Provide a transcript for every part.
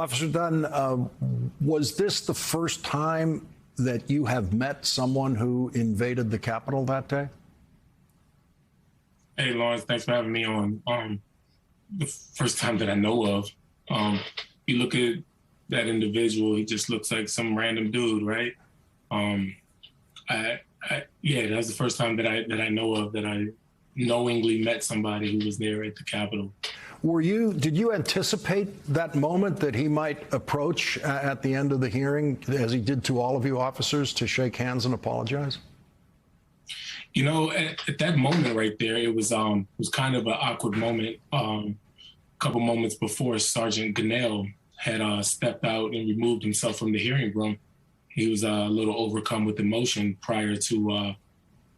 Officer Dunn, was this the first time that you have met someone who invaded the Capitol that day? Hey, Lawrence, thanks for having me on. The first time that I know of. You look at that individual, he just looks like some random dude, right? Yeah, that's the first time that I know of that I knowingly met somebody who was there at the Capitol. Did you anticipate that moment that he might approach at the end of the hearing, as he did to all of you officers, to shake hands and apologize? You know, at that moment right there, it was kind of an awkward moment. A couple moments before Sergeant Gonell had stepped out and removed himself from the hearing room. He was a little overcome with emotion prior to,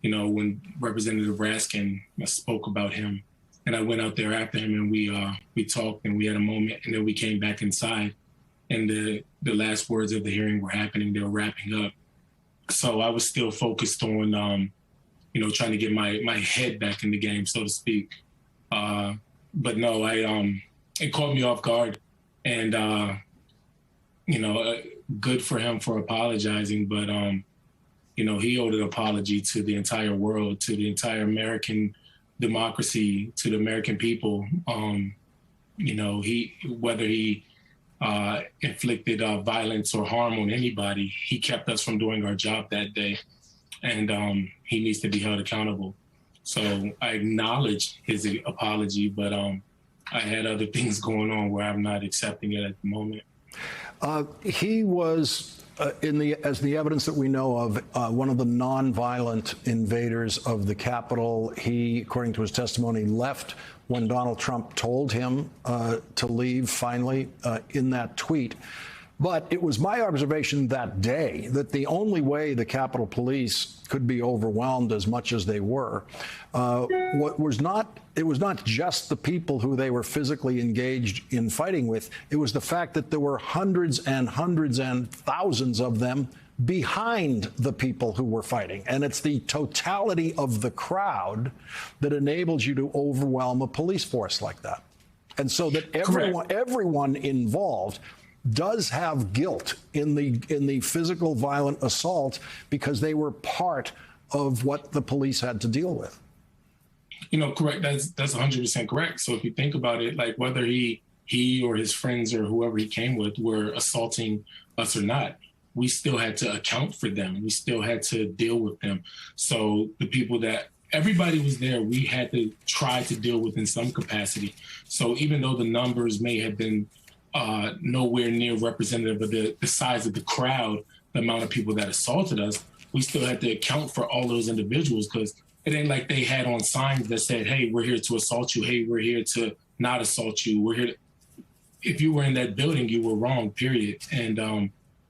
when Representative Raskin spoke about him. And I went out there after him, and we talked, and we had a moment, and then we came back inside, and the last words of the hearing were happening. They were wrapping up. So I was still focused on, trying to get my head back in the game, so to speak. But no, it caught me off guard, and good for him for apologizing, but he owed an apology to the entire world, to the entire American democracy, to the American people. Whether he inflicted violence or harm on anybody, he kept us from doing our job that day, and he needs to be held accountable. So I acknowledge his apology, but I had other things going on where I'm not accepting it at the moment. He was, as the evidence that we know of, one of the nonviolent invaders of the Capitol. He, according to his testimony, left when Donald Trump told him to leave, finally, in that tweet. But it was my observation that day that the only way the Capitol Police could be overwhelmed as much as they were, it was not just the people who they were physically engaged in fighting with. It was the fact that there were hundreds and hundreds and thousands of them behind the people who were fighting. And it's the totality of the crowd that enables you to overwhelm a police force like that. And so that everyone involved does have guilt in the physical violent assault because they were part of what the police had to deal with. Correct. That's 100% correct. So if you think about it, like whether he or his friends or whoever he came with were assaulting us or not, we still had to account for them. We still had to deal with them. So the people that everybody was there, we had to try to deal with in some capacity. So even though the numbers may have been nowhere near representative of the size of the crowd, the amount of people that assaulted us, we still had to account for all those individuals, because it ain't like they had on signs that said, hey, we're here to assault you. Hey, we're here to not assault you. We're here to... If you were in that building, you were wrong, period. And,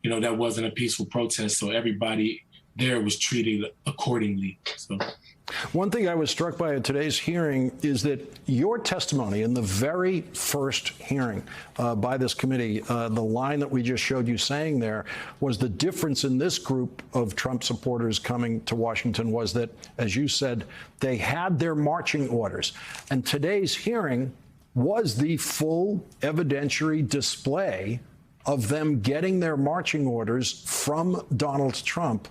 that wasn't a peaceful protest. So everybody there was treated accordingly. So. One thing I was struck by at today's hearing is that your testimony in the very first hearing by this committee, the line that we just showed you saying there, was the difference in this group of Trump supporters coming to Washington was that, as you said, they had their marching orders. And today's hearing was the full evidentiary display of them getting their marching orders from Donald Trump,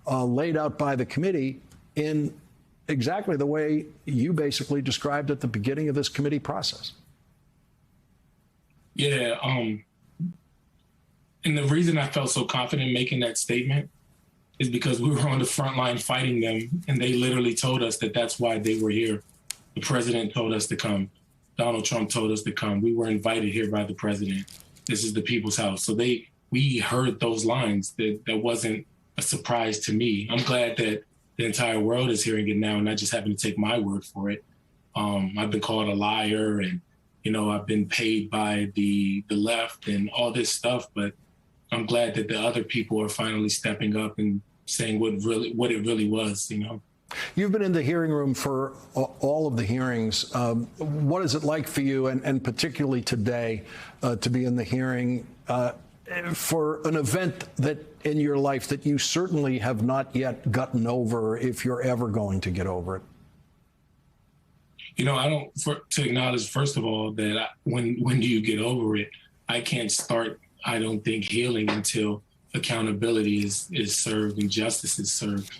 laid out by the committee in exactly the way you basically described at the beginning of this committee process. Yeah, and the reason I felt so confident making that statement is because we were on the front line fighting them, and they literally told us that that's why they were here. The president told us to come. Donald Trump told us to come. We were invited here by the president. This is the people's house. So we heard those lines. That wasn't a surprise to me. I'm glad that the entire world is hearing it now, not just having to take my word for it. I've been called a liar, and I've been paid by the left and all this stuff. But I'm glad that the other people are finally stepping up and saying what it really was. You've been in the hearing room for all of the hearings. What is it like for you, and particularly today, to be in the hearing for an event that in your life that you certainly have not yet gotten over, if you're ever going to get over it? To acknowledge, first of all, that when do you get over it? I can't start, I don't think, healing until accountability is served and justice is served.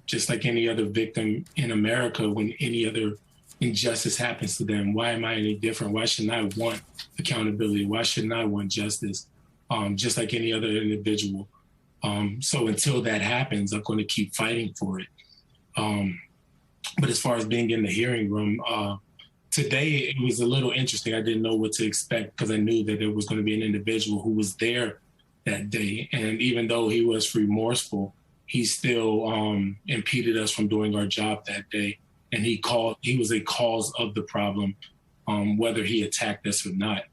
Just like any other victim in America, when any other injustice happens to them, why am I any different? Why shouldn't I want accountability? Why shouldn't I want justice? Just like any other individual. So until that happens, I'm going to keep fighting for it. But as far as being in the hearing room, today it was a little interesting. I didn't know what to expect because I knew that there was going to be an individual who was there that day. And even though he was remorseful, he still impeded us from doing our job that day. And he was a cause of the problem, whether he attacked us or not.